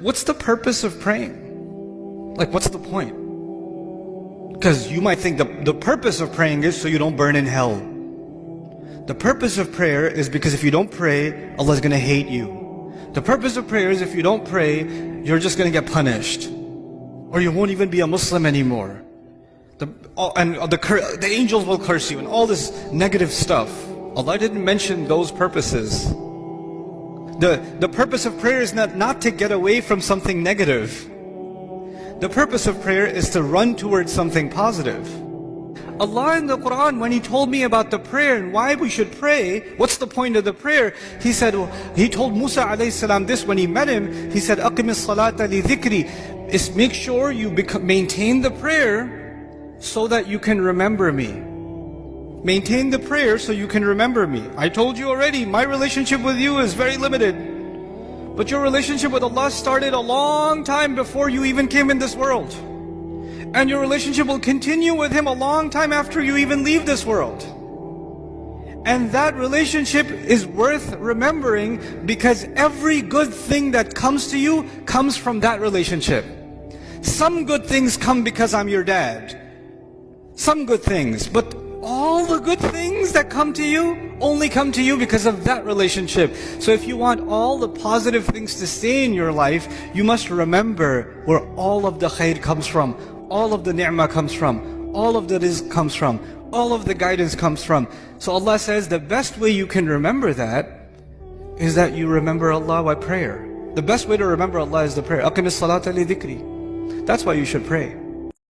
What's the purpose of praying? Like, what's the point? Because you might think the purpose of praying is so you don't burn in hell. The purpose of prayer is because if you don't pray, Allah's going to hate you. The purpose of prayer is if you don't pray, you're just going to get punished. Or you won't even be a Muslim anymore. The angels will curse you and all this negative stuff. Allah didn't mention those purposes. The purpose of prayer is not to get away from something negative. The purpose of prayer is to run towards something positive. Allah in the Quran, when He told me about the prayer and why we should pray, what's the point of the prayer? He said, He told Musa alayhi salam this when he met him. He said, أَقِمِ الصَّلَاةَ لِذِكْرِ is make sure you maintain the prayer so that you can remember me. Maintain the prayer so you can remember me. I told you already, my relationship with you is very limited. But your relationship with Allah started a long time before you even came in this world. And your relationship will continue with Him a long time after you even leave this world. And that relationship is worth remembering because every good thing that comes to you comes from that relationship. Some good things come because I'm your dad. Some good things, but all the good things that come to you only come to you because of that relationship. So if you want all the positive things to stay in your life, you must remember where all of the khair comes from, all of the ni'mah comes from, all of the rizq comes from, all of the guidance comes from. So Allah says the best way you can remember that is that you remember Allah by prayer. The best way to remember Allah is the prayer. أَقِمِ الصَّلَاةَ لِذِكْرِ. That's why you should pray.